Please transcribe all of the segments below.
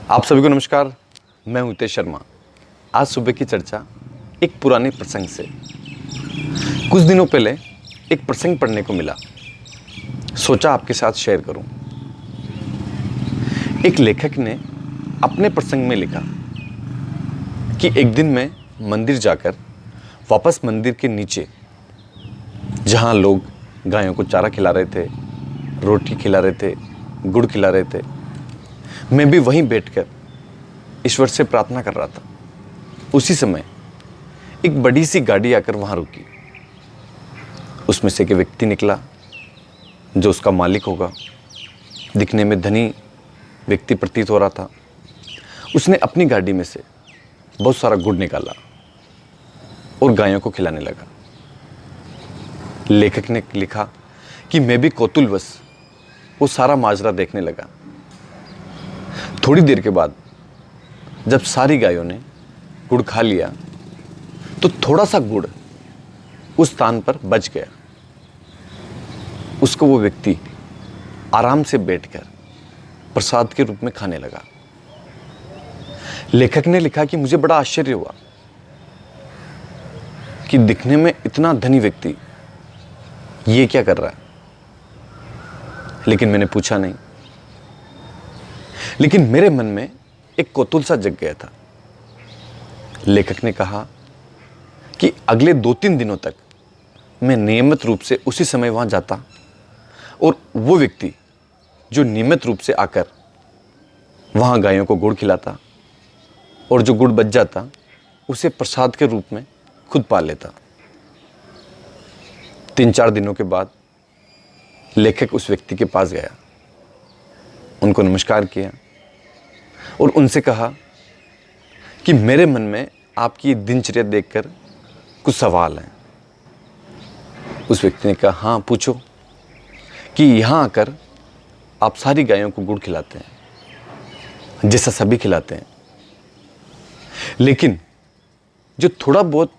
आप सभी को नमस्कार। मैं हूं हितेश शर्मा। आज सुबह की चर्चा एक पुराने प्रसंग से। कुछ दिनों पहले एक प्रसंग पढ़ने को मिला, सोचा आपके साथ शेयर करूं। एक लेखक ने अपने प्रसंग में लिखा कि एक दिन मैं मंदिर जाकर वापस मंदिर के नीचे, जहां लोग गायों को चारा खिला रहे थे, रोटी खिला रहे थे, गुड़ खिला रहे थे, मैं भी वहीं बैठकर ईश्वर से प्रार्थना कर रहा था। उसी समय एक बड़ी सी गाड़ी आकर वहां रुकी। उसमें से एक व्यक्ति निकला जो उसका मालिक होगा, दिखने में धनी व्यक्ति प्रतीत हो रहा था। उसने अपनी गाड़ी में से बहुत सारा गुड़ निकाला और गायों को खिलाने लगा। लेखक ने लिखा कि मैं भी कौतूहलवश वो सारा माजरा देखने लगा। थोड़ी देर के बाद जब सारी गायों ने गुड़ खा लिया तो थोड़ा सा गुड़ उस स्थान पर बच गया। उसको वो व्यक्ति आराम से बैठकर प्रसाद के रूप में खाने लगा। लेखक ने लिखा कि मुझे बड़ा आश्चर्य हुआ कि दिखने में इतना धनी व्यक्ति ये क्या कर रहा है, लेकिन मैंने पूछा नहीं। लेकिन मेरे मन में एक कौतूहल सा जग गया था। लेखक ने कहा कि अगले 2-3 दिनों तक मैं नियमित रूप से उसी समय वहां जाता और वो व्यक्ति जो नियमित रूप से आकर वहां गायों को गुड़ खिलाता और जो गुड़ बच जाता उसे प्रसाद के रूप में खुद पा लेता। 3-4 दिनों के बाद लेखक उस व्यक्ति के पास गया, उनको नमस्कार किया और उनसे कहा कि मेरे मन में आपकी दिनचर्या देखकर कुछ सवाल हैं। उस व्यक्ति ने कहा, हाँ पूछो। कि यहाँ आकर आप सारी गायों को गुड़ खिलाते हैं जैसा सभी खिलाते हैं, लेकिन जो थोड़ा बहुत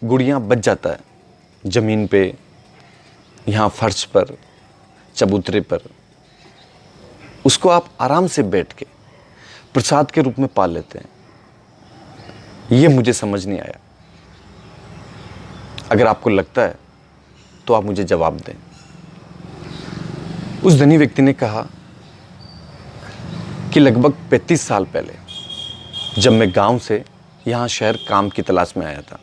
गुड़ यहाँ बच जाता है जमीन पे, यहाँ फर्श पर, चबूतरे पर, उसको आप आराम से बैठ के प्रसाद के रूप में पा लेते हैं। ये मुझे समझ नहीं आया। अगर आपको लगता है तो आप मुझे जवाब दें। उस धनी व्यक्ति ने कहा कि लगभग 35 साल पहले जब मैं गांव से यहां शहर काम की तलाश में आया था,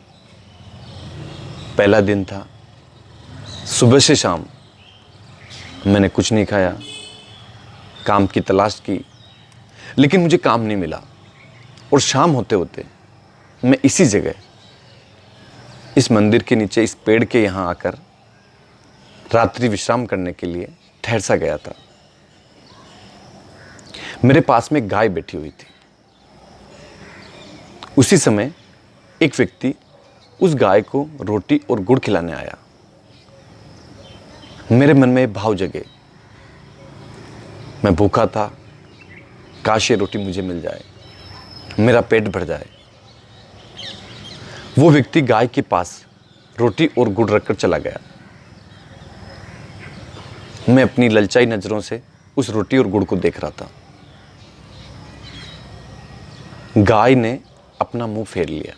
पहला दिन था, सुबह से शाम मैंने कुछ नहीं खाया, काम की तलाश की, लेकिन मुझे काम नहीं मिला। और शाम होते होते मैं इसी जगह, इस मंदिर के नीचे, इस पेड़ के यहाँ आकर रात्रि विश्राम करने के लिए ठहर सा गया था। मेरे पास में एक गाय बैठी हुई थी। उसी समय एक व्यक्ति उस गाय को रोटी और गुड़ खिलाने आया। मेरे मन में भाव जगे, मैं भूखा था, काश ये रोटी मुझे मिल जाए, मेरा पेट भर जाए। वो व्यक्ति गाय के पास रोटी और गुड़ रखकर चला गया। मैं अपनी ललचाई नजरों से उस रोटी और गुड़ को देख रहा था। गाय ने अपना मुंह फेर लिया।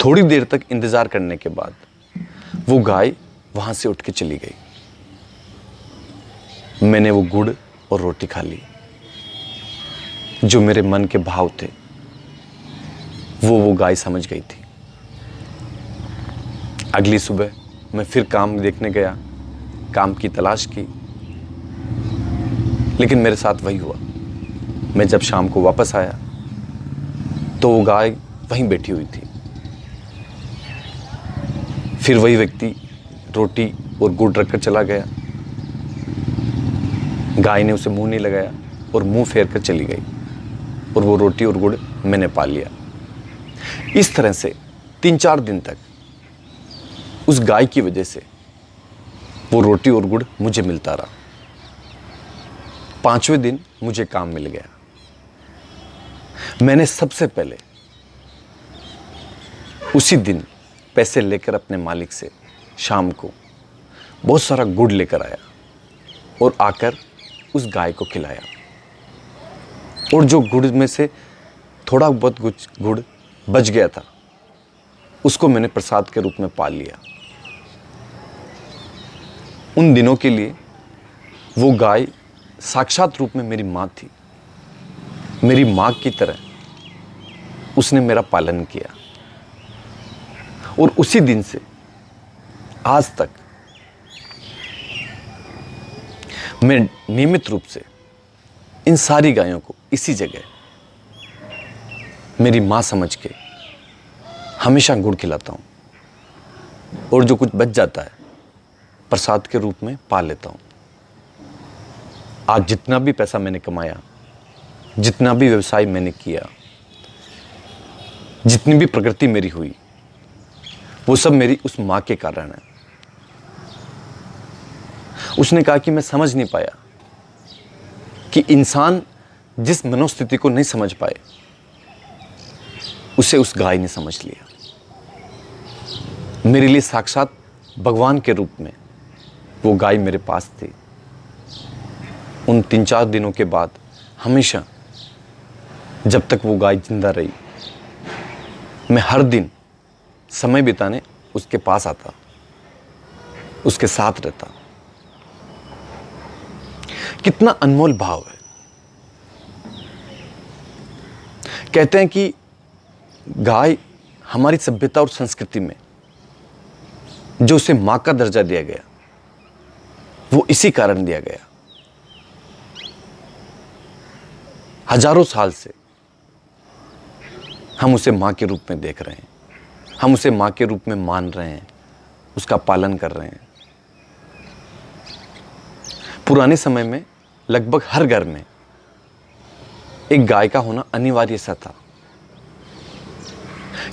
थोड़ी देर तक इंतजार करने के बाद वो गाय वहां से उठ के चली गई। मैंने वो गुड़ और रोटी खा ली। जो मेरे मन के भाव थे वो गाय समझ गई थी। अगली सुबह मैं फिर काम देखने गया, काम की तलाश की, लेकिन मेरे साथ वही हुआ। मैं जब शाम को वापस आया तो वो गाय वहीं बैठी हुई थी। फिर वही व्यक्ति रोटी और गुड़ रखकर चला गया। गाय ने उसे मुंह नहीं लगाया और मुंह फेर कर चली गई और वो रोटी और गुड़ मैंने पा लिया। इस तरह से 3-4 दिन तक उस गाय की वजह से वो रोटी और गुड़ मुझे मिलता रहा। 5वें दिन मुझे काम मिल गया। मैंने सबसे पहले उसी दिन पैसे लेकर अपने मालिक से शाम को बहुत सारा गुड़ लेकर आया और आकर उस गाय को खिलाया। और जो गुड़ में से थोड़ा बहुत गुड़ बच गया था, उसको मैंने प्रसाद के रूप में पाल लिया। उन दिनों के लिए वो गाय साक्षात रूप में मेरी माँ थी। मेरी माँ की तरह उसने मेरा पालन किया, और उसी दिन से आज तक मैं नियमित रूप से इन सारी गायों को इसी जगह मेरी माँ समझ के हमेशा गुड़ खिलाता हूँ, और जो कुछ बच जाता है प्रसाद के रूप में पा लेता हूँ। आज जितना भी पैसा मैंने कमाया, जितना भी व्यवसाय मैंने किया, जितनी भी प्रगति मेरी हुई, वो सब मेरी उस माँ के कारण है। उसने कहा कि मैं समझ नहीं पाया कि इंसान जिस मनोस्थिति को नहीं समझ पाए, उसे उस गाय ने समझ लिया। मेरे लिए साक्षात भगवान के रूप में वो गाय मेरे पास थी। उन 3-4 दिनों के बाद हमेशा जब तक वो गाय जिंदा रही, मैं हर दिन समय बिताने उसके पास आता, उसके साथ रहता। कितना अनमोल भाव है। कहते हैं कि गाय हमारी सभ्यता और संस्कृति में जो उसे मां का दर्जा दिया गया, वो इसी कारण दिया गया। हजारों साल से हम उसे मां के रूप में देख रहे हैं, हम उसे मां के रूप में मान रहे हैं, उसका पालन कर रहे हैं। पुराने समय में लगभग हर घर में एक गाय का होना अनिवार्य सा था।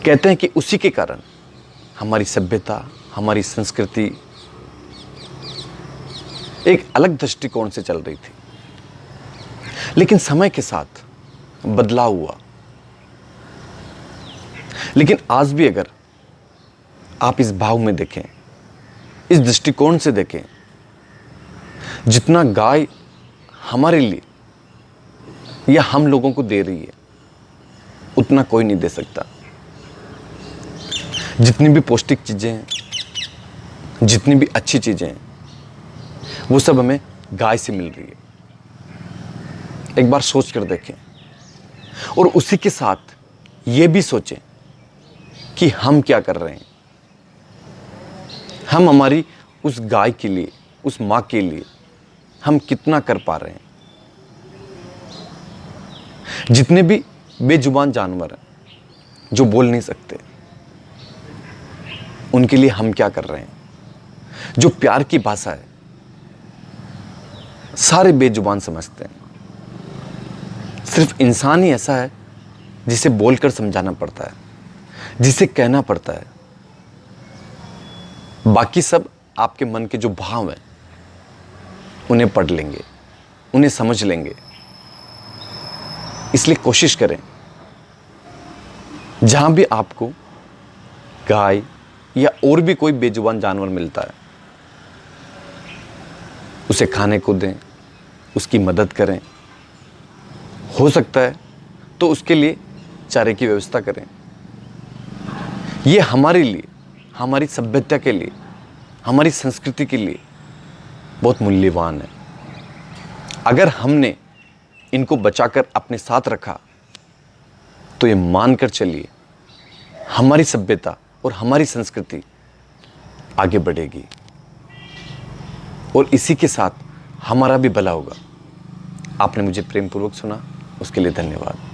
कहते हैं कि उसी के कारण हमारी सभ्यता, हमारी संस्कृति एक अलग दृष्टिकोण से चल रही थी। लेकिन समय के साथ बदलाव हुआ। लेकिन आज भी अगर आप इस भाव में देखें, इस दृष्टिकोण से देखें, जितना गाय हमारे लिए या हम लोगों को दे रही है, उतना कोई नहीं दे सकता। जितनी भी पौष्टिक चीजें हैं, जितनी भी अच्छी चीजें हैं, वो सब हमें गाय से मिल रही है। एक बार सोच कर देखें, और उसी के साथ ये भी सोचें कि हम क्या कर रहे हैं। हम हमारी उस गाय के लिए, उस मां के लिए हम कितना कर पा रहे हैं। जितने भी बेजुबान जानवर हैं जो बोल नहीं सकते, उनके लिए हम क्या कर रहे हैं। जो प्यार की भाषा है, सारे बेजुबान समझते हैं। सिर्फ इंसान ही ऐसा है जिसे बोलकर समझाना पड़ता है, जिसे कहना पड़ता है। बाकी सब आपके मन के जो भाव हैं, उन्हें पढ़ लेंगे, उन्हें समझ लेंगे। इसलिए कोशिश करें, जहां भी आपको गाय या और भी कोई बेजुबान जानवर मिलता है, उसे खाने को दें, उसकी मदद करें। हो सकता है तो उसके लिए चारे की व्यवस्था करें। यह हमारे लिए, हमारी सभ्यता के लिए, हमारी संस्कृति के लिए बहुत मूल्यवान है। अगर हमने इनको बचाकर अपने साथ रखा, तो ये मानकर चलिए, हमारी सभ्यता और हमारी संस्कृति आगे बढ़ेगी, और इसी के साथ हमारा भी भला होगा। आपने मुझे प्रेमपूर्वक सुना, उसके लिए धन्यवाद।